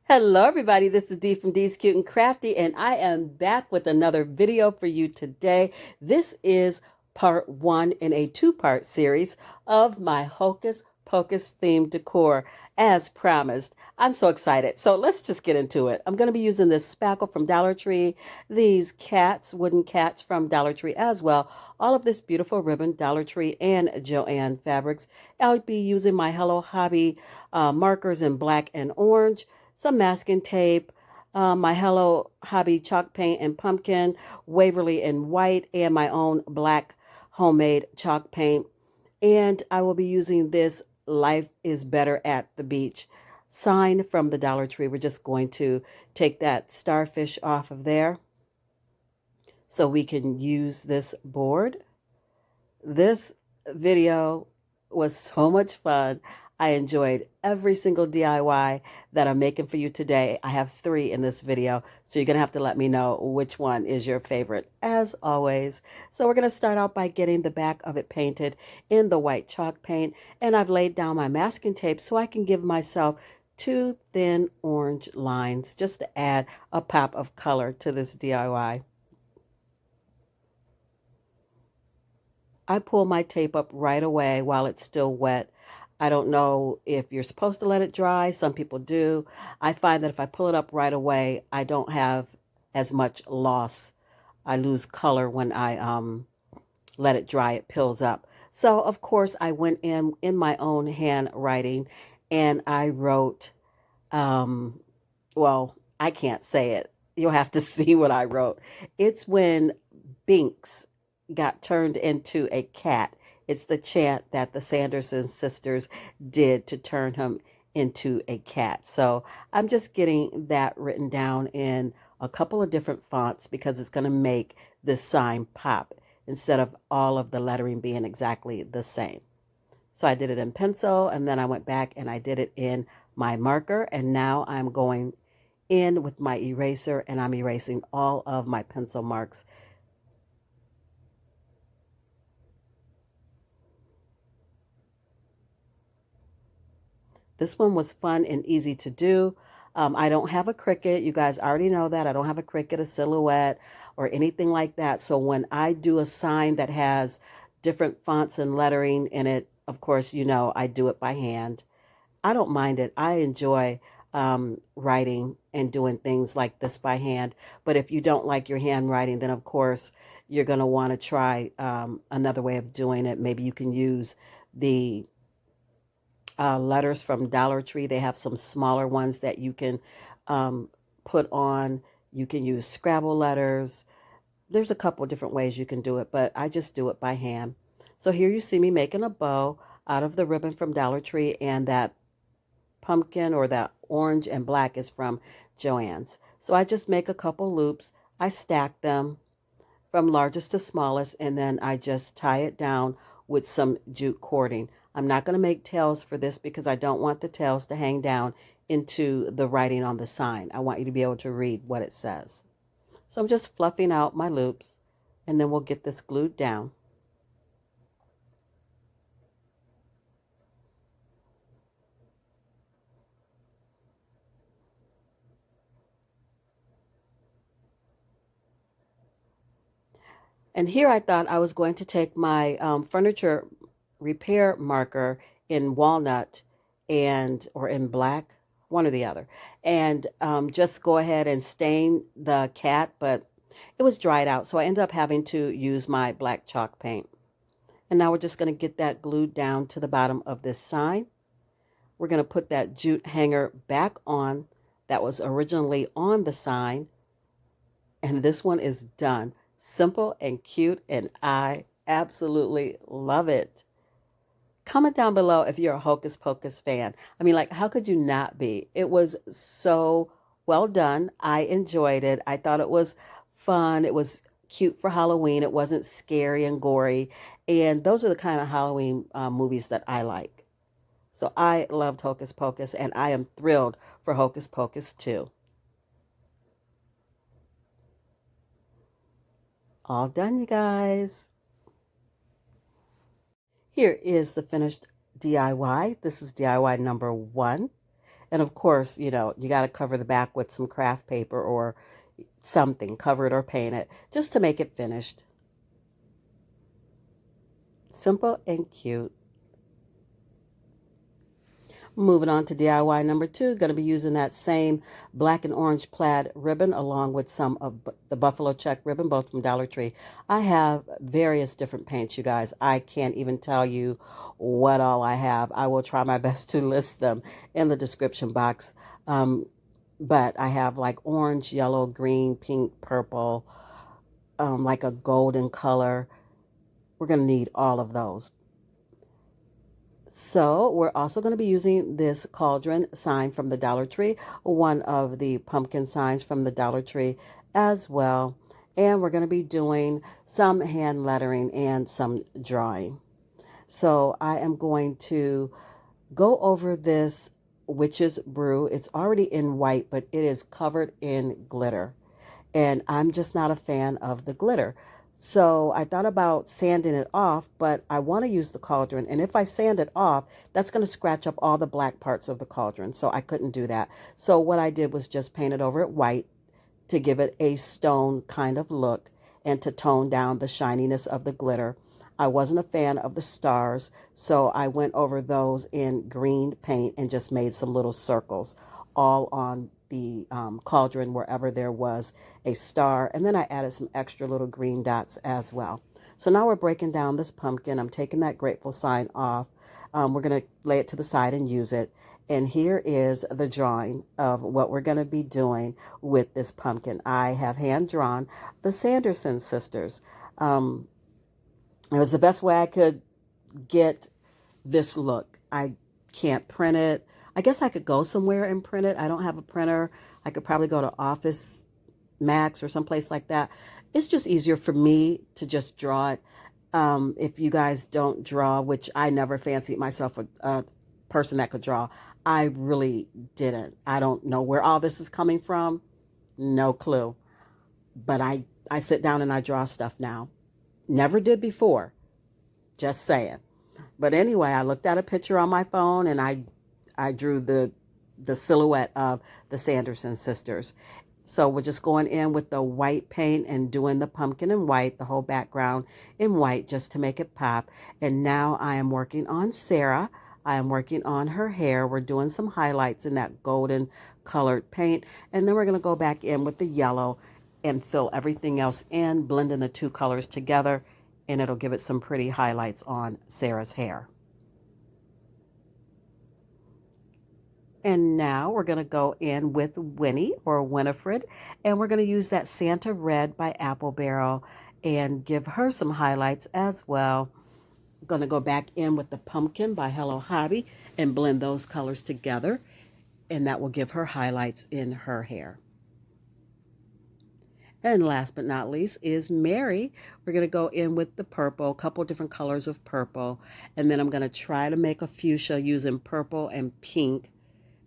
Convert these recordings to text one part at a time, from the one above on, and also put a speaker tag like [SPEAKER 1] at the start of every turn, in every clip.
[SPEAKER 1] Hello, everybody. This is Dee from Dees, Cute and Crafty, and I am back with another video for you today. This is part one in a two-part series of my Hocus Pocus themed decor, as promised. I'm so excited. So let's just get into it. I'm going to be using this spackle from Dollar Tree, these cats, wooden cats from Dollar Tree as well, all of this beautiful ribbon, Dollar Tree and Joann fabrics. I'll be using my Hello Hobby markers in black and orange, some masking tape, my Hello Hobby chalk paint and pumpkin, Waverly in white, and my own black homemade chalk paint. And I will be using this Life is Better at the Beach sign from the Dollar Tree. We're just going to take that starfish off of there so we can use this board. This video was so much fun. I enjoyed every single DIY that I'm making for you today. I have 3 in this video, so you're going to have to let me know which one is your favorite, as always. So we're going to start out by getting the back of it painted in the white chalk paint, and I've laid down my masking tape so I can give myself 2 thin orange lines just to add a pop of color to this DIY. I pull my tape up right away while it's still wet. I don't know if you're supposed to let it dry. Some people do. I find that if I pull it up right away, I don't have as much loss. I lose color when I let it dry. It pills up. So, of course, I went in my own handwriting and I wrote, um, well, I can't say it. You'll have to see what I wrote. It's when Binks got turned into a cat. It's the chant that the Sanderson sisters did to turn him into a cat. So I'm just getting that written down in a couple of different fonts because it's going to make this sign pop instead of all of the lettering being exactly the same. So I did it in pencil and then I went back and I did it in my marker, and now I'm going in with my eraser and I'm erasing all of my pencil marks. This one was fun and easy to do. I don't have a Cricut. You guys already know that. I don't have a Cricut, a silhouette, or anything like that. So when I do a sign that has different fonts and lettering in it, of course, you know, I do it by hand. I don't mind it. I enjoy writing and doing things like this by hand. But if you don't like your handwriting, then of course you're going to want to try another way of doing it. Maybe you can use the letters from Dollar Tree. They have some smaller ones that you can um, put on. You can use Scrabble letters. There's a couple different ways you can do it, but I just do it by hand. So here you see me making a bow out of the ribbon from Dollar Tree, and that pumpkin or that orange and black is from Joann's. So I just make a couple loops. I stack them from largest to smallest, and then I just tie it down with some jute cording. I'm not going to make tails for this because I don't want the tails to hang down into the writing on the sign. I want you to be able to read what it says. So I'm just fluffing out my loops, and then we'll get this glued down. And here I thought I was going to take my furniture repair marker in walnut and or in black, one or the other, and just go ahead and stain the cat, but it was dried out, so I ended up having to use my black chalk paint. And now we're just going to get that glued down to the bottom of this sign. We're going to put that jute hanger back on that was originally on the sign, and this one is done. Simple and cute, and I absolutely love it. Comment down below if you're a Hocus Pocus fan. I mean, like, how could you not be? It was so well done. I enjoyed it. I thought it was fun. It was cute for Halloween. It wasn't scary and gory. And those are the kind of Halloween movies that I like. So I loved Hocus Pocus, and I am thrilled for Hocus Pocus 2. All done, you guys. Here is the finished DIY. This is DIY number 1. And of course, you know, you got to cover the back with some craft paper or something, cover it or paint it, just to make it finished. Simple and cute. Moving on to DIY number 2, going to be using that same black and orange plaid ribbon along with some of the buffalo check ribbon, both from Dollar Tree. I have various different paints, you guys. I can't even tell you what all I have. I will try my best to list them in the description box. But I have like orange, yellow, green, pink, purple, like a golden color. We're going to need all of those. So we're also going to be using this cauldron sign from the Dollar Tree, one of the pumpkin signs from the Dollar Tree as well. And we're going to be doing some hand lettering and some drawing. So I am going to go over this witch's brew. It's already in white, but it is covered in glitter. And I'm just not a fan of the glitter. So I thought about sanding it off, but I want to use the cauldron. And if I sand it off, that's going to scratch up all the black parts of the cauldron. So I couldn't do that. So what I did was just paint it over it white to give it a stone kind of look and to tone down the shininess of the glitter. I wasn't a fan of the stars, so I went over those in green paint and just made some little circles all on the cauldron wherever there was a star. And then I added some extra little green dots as well. So now we're breaking down this pumpkin. I'm taking that grateful sign off. We're going to lay it to the side and use it. And here is the drawing of what we're going to be doing with this pumpkin. I have hand drawn the Sanderson sisters. It was the best way I could get this look. I can't print it. I guess I could go somewhere and print it. I don't have a printer. I could probably go to Office Max or someplace like that. It's just easier for me to just draw it. If you guys don't draw, which I never fancied myself a person that could draw, I really didn't. I don't know where all this is coming from. No clue. But I sit down and I draw stuff now. Never did before. Just saying. But anyway, I looked at a picture on my phone and I drew the silhouette of the Sanderson sisters. So we're just going in with the white paint and doing the pumpkin in white, the whole background in white just to make it pop. And now I am working on Sarah. I am working on her hair. We're doing some highlights in that golden colored paint. And then we're going to go back in with the yellow and fill everything else in, blending the two colors together, and it'll give it some pretty highlights on Sarah's hair. And now we're going to go in with Winnie or Winifred, and we're going to use that Santa Red by Apple Barrel and give her some highlights as well. I'm going to go back in with the Pumpkin by Hello Hobby and blend those colors together, and that will give her highlights in her hair. And last but not least is Mary. We're going to go in with the purple, a couple different colors of purple. And then I'm going to try to make a fuchsia using purple and pink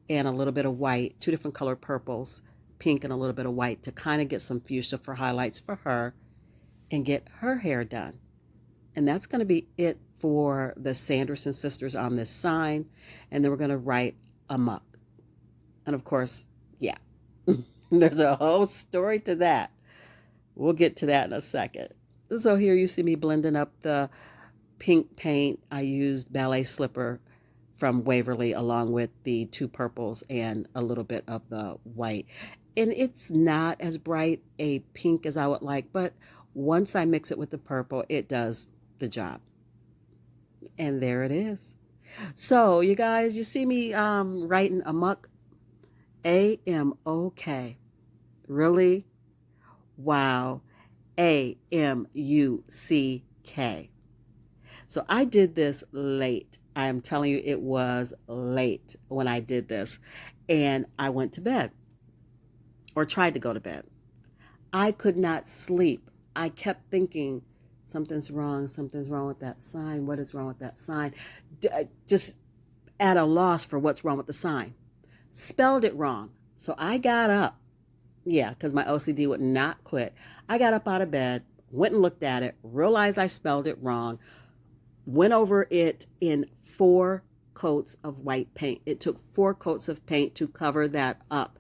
[SPEAKER 1] and a little bit of white, two different color purples, pink and a little bit of white to kind of get some fuchsia for highlights for her and get her hair done. And that's going to be it for the Sanderson sisters on this sign. And then we're going to write Amok. And of course, yeah, there's a whole story to that. We'll get to that in a second. So here you see me blending up the pink paint. I used Ballet Slipper from Waverly along with the two purples and a little bit of the white. And it's not as bright a pink as I would like, but once I mix it with the purple, it does the job. And there it is. So you guys, you see me writing Amok, A-M-O-K. Really? Wow. A-M-U-C-K. So I did this late. I am telling you, it was late when I did this. And I went to bed or tried to go to bed. I could not sleep. I kept thinking, something's wrong with that sign. What is wrong with that sign? Just at a loss for what's wrong with the sign. Spelled it wrong. So I got up. Yeah, because my OCD would not quit. I got up out of bed, went and looked at it, realized I spelled it wrong, went over it in 4 coats of white paint. It took 4 coats of paint to cover that up.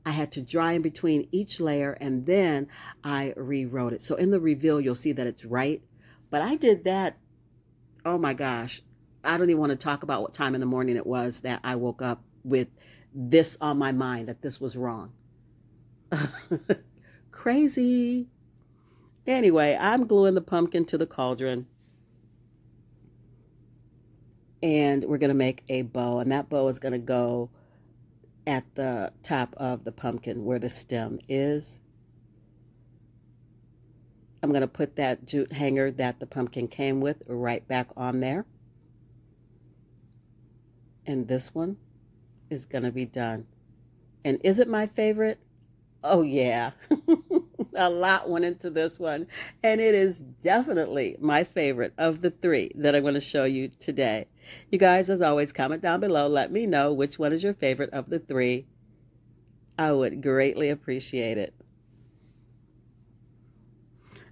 [SPEAKER 1] I had to dry in between each layer, and then I rewrote it. So in the reveal, you'll see that it's right. But I did that, oh my gosh. I don't even want to talk about what time in the morning it was that I woke up with this on my mind, that this was wrong. Crazy. Anyway, I'm gluing the pumpkin to the cauldron. And we're going to make a bow. And that bow is going to go at the top of the pumpkin where the stem is. I'm going to put that jute hanger that the pumpkin came with right back on there. And this one is going to be done. And is it my favorite? Oh, yeah. A lot went into this one. And it is definitely my favorite of the 3 that I'm going to show you today. You guys, as always, comment down below. Let me know which one is your favorite of the 3. I would greatly appreciate it.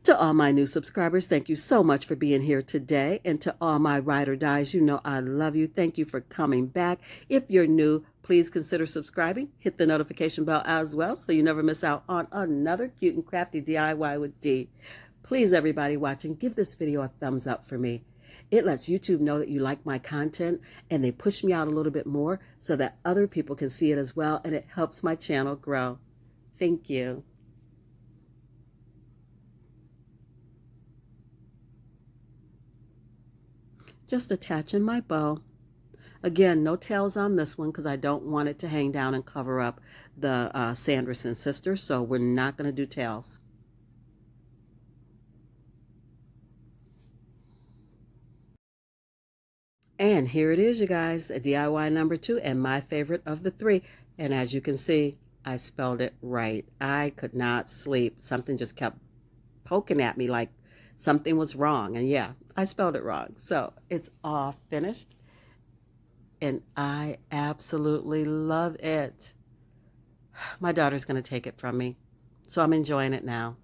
[SPEAKER 1] To all my new subscribers, thank you so much for being here today. And to all my ride or dies, you know I love you. Thank you for coming back. If you're new, please consider subscribing. Hit the notification bell as well so you never miss out on another cute and crafty DIY with Dee. Please, everybody watching, give this video a thumbs up for me. It lets YouTube know that you like my content, and they push me out a little bit more so that other people can see it as well, and it helps my channel grow. Thank you. Just attaching my bow. Again, no tails on this one because I don't want it to hang down and cover up the Sanderson sister, so we're not going to do tails. And here it is, you guys, a DIY number 2 and my favorite of the 3. And as you can see, I spelled it right. I could not sleep. Something just kept poking at me like something was wrong. And yeah, I spelled it wrong. So it's all finished. And I absolutely love it. My daughter's going to take it from me. So I'm enjoying it now.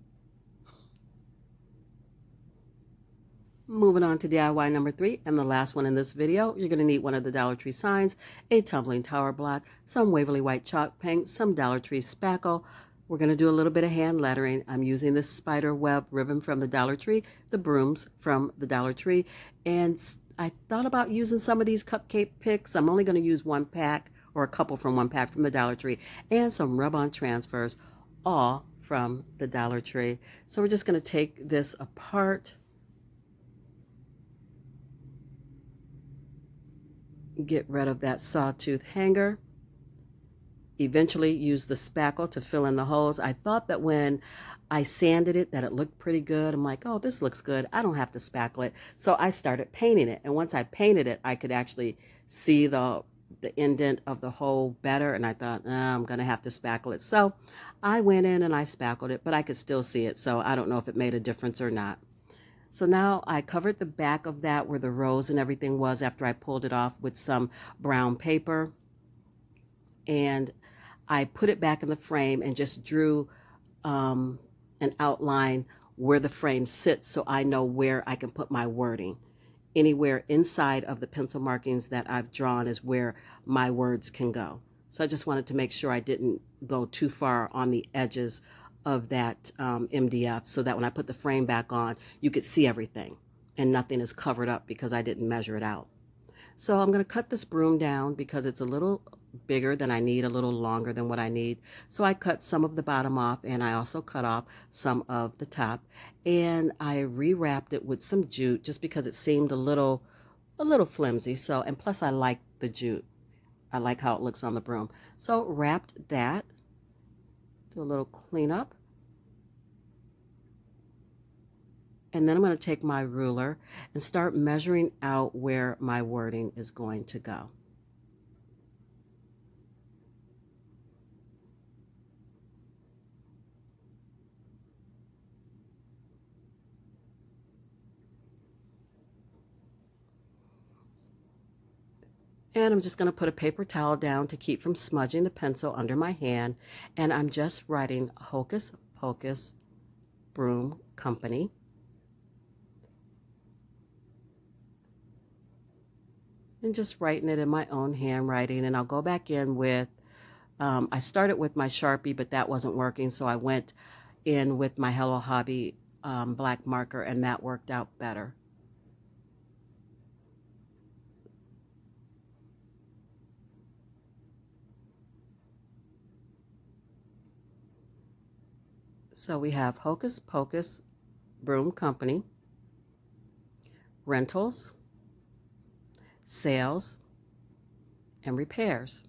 [SPEAKER 1] Moving on to DIY number 3 and the last one in this video, you're going to need one of the Dollar Tree signs, a tumbling tower block, some Waverly white chalk paint, some Dollar Tree spackle. We're going to do a little bit of hand lettering. I'm using this spider web ribbon from the Dollar Tree, the brooms from the Dollar Tree, and I thought about using some of these cupcake picks. I'm only going to use 1 pack or a couple from 1 pack from the Dollar Tree, and some rub-on transfers, all from the Dollar Tree. So we're just going to take this apart. Get rid of that sawtooth hanger. Eventually use the spackle to fill in the holes. I thought that when I sanded it that it looked pretty good. I'm like, oh, this looks good. I don't have to spackle it. So I started painting it. And once I painted it, I could actually see the indent of the hole better. And I thought, I'm going to have to spackle it. So I went in and I spackled it, but I could still see it. So I don't know if it made a difference or not. So now I covered the back of that where the rose and everything was after I pulled it off with some brown paper. And I put it back in the frame and just drew an outline where the frame sits so I know where I can put my wording. Anywhere inside of the pencil markings that I've drawn is where my words can go. So I just wanted to make sure I didn't go too far on the edges of that MDF so that when I put the frame back on, you could see everything and nothing is covered up because I didn't measure it out. So I'm going to cut this broom down because it's a little bigger than I need, a little longer than what I need. So I cut some of the bottom off and I also cut off some of the top, and I rewrapped it with some jute just because it seemed a little flimsy. So, and plus I like the jute. I like how it looks on the broom. So wrapped that. Do a little cleanup. And then I'm going to take my ruler and start measuring out where my wording is going to go. And I'm just going to put a paper towel down to keep from smudging the pencil under my hand. And I'm just writing Hocus Pocus Broom Company. and just writing it in my own handwriting. And I'll go back in with, I started with my Sharpie, but that wasn't working. So I went in with my Hello Hobby black marker, and that worked out better. So we have Hocus Pocus Broom Company, rentals, sales, and repairs.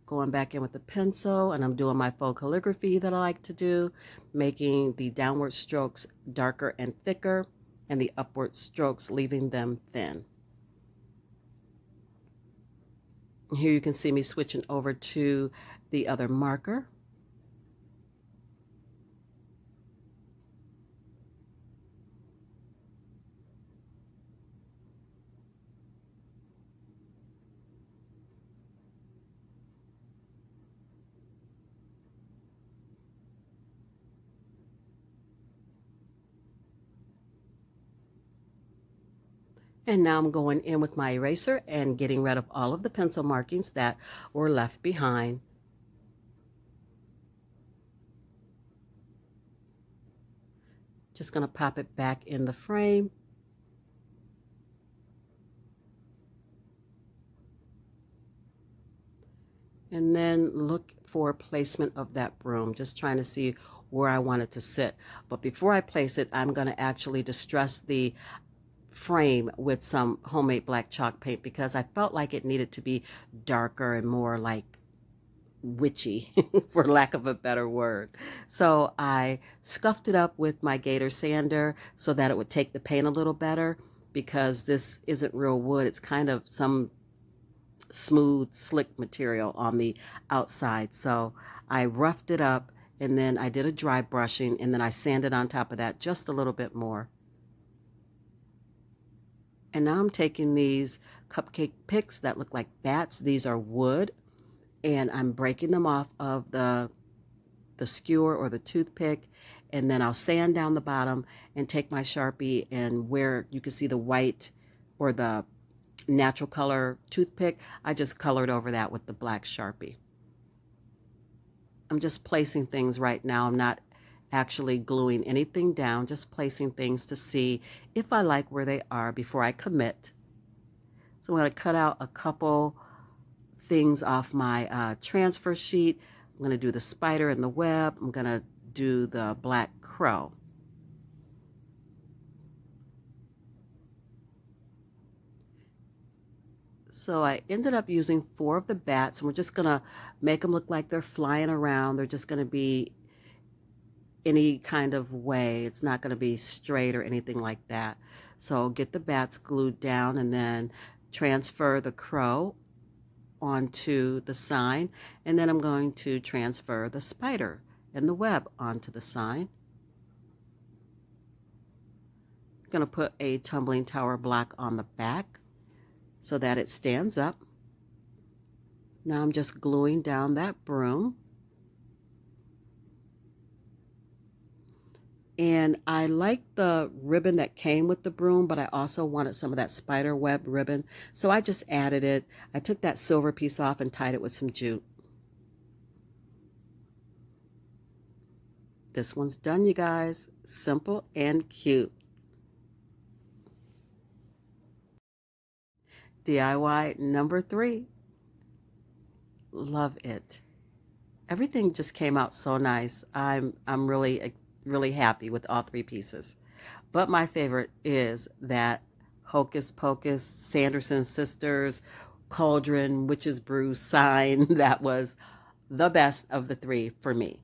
[SPEAKER 1] Going back in with the pencil, and I'm doing my faux calligraphy that I like to do, making the downward strokes darker and thicker, and the upward strokes leaving them thin. Here you can see me switching over to the other marker. And now I'm going in with my eraser and getting rid of all of the pencil markings that were left behind. Just going to pop it back in the frame. And then look for placement of that broom, just trying to see where I want it to sit. But before I place it, I'm going to actually distress the frame with some homemade black chalk paint because I felt like it needed to be darker and more like witchy, for lack of a better word. So I scuffed it up with my Gator sander so that it would take the paint a little better, because this isn't real wood. It's kind of some smooth, slick material on the outside. So I roughed it up, and then I did a dry brushing, and then I sanded on top of that just a little bit more. And now I'm taking these cupcake picks that look like bats. These are wood, and I'm breaking them off of the skewer or the toothpick, and then I'll sand down the bottom and take my Sharpie, and where you can see the white or the natural color toothpick, I just colored over that with the black Sharpie. I'm just placing things right now. I'm not actually gluing anything down, just placing things to see if I like where they are before I commit. So I'm going to cut out a couple things off my transfer sheet. I'm going to do the spider and the web. I'm going to do the black crow. So I ended up using 4 of the bats, and we're just going to make them look like they're flying around. They're just going to be any kind of way. It's not going to be straight or anything like that. So get the bats glued down, and then transfer the crow onto the sign, and then I'm going to transfer the spider and the web onto the sign. I'm going to put a tumbling tower block on the back so that it stands up. Now I'm just gluing down that broom. And I like the ribbon that came with the broom, but I also wanted some of that spider web ribbon. So I just added it. I took that silver piece off and tied it with some jute. This one's done, you guys. Simple and cute. DIY number 3. Love it. Everything just came out so nice. I'm really happy with all 3 pieces. But my favorite is that Hocus Pocus, Sanderson Sisters, Cauldron, Witch's Brew sign. That was the best of the 3 for me.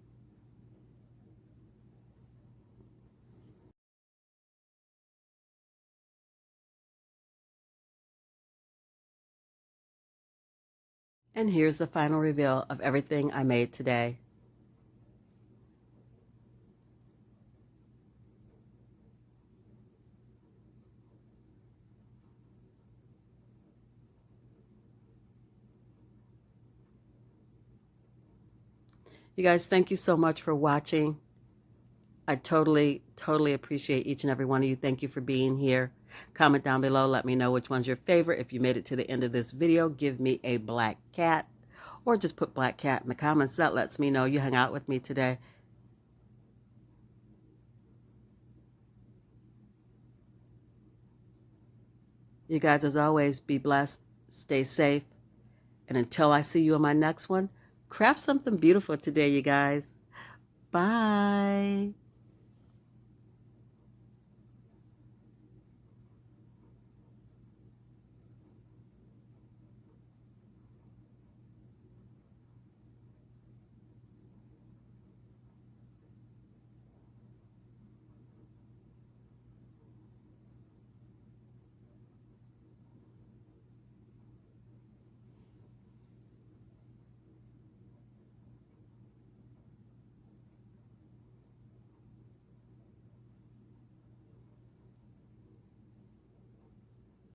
[SPEAKER 1] And here's the final reveal of everything I made today. You guys, thank you so much for watching. I totally, totally appreciate each and every one of you. Thank you for being here. Comment down below. Let me know which one's your favorite. If you made it to the end of this video, give me a black cat or just put black cat in the comments. That lets me know you hung out with me today. You guys, as always, be blessed, stay safe, and until I see you on my next one, craft something beautiful today, you guys. Bye.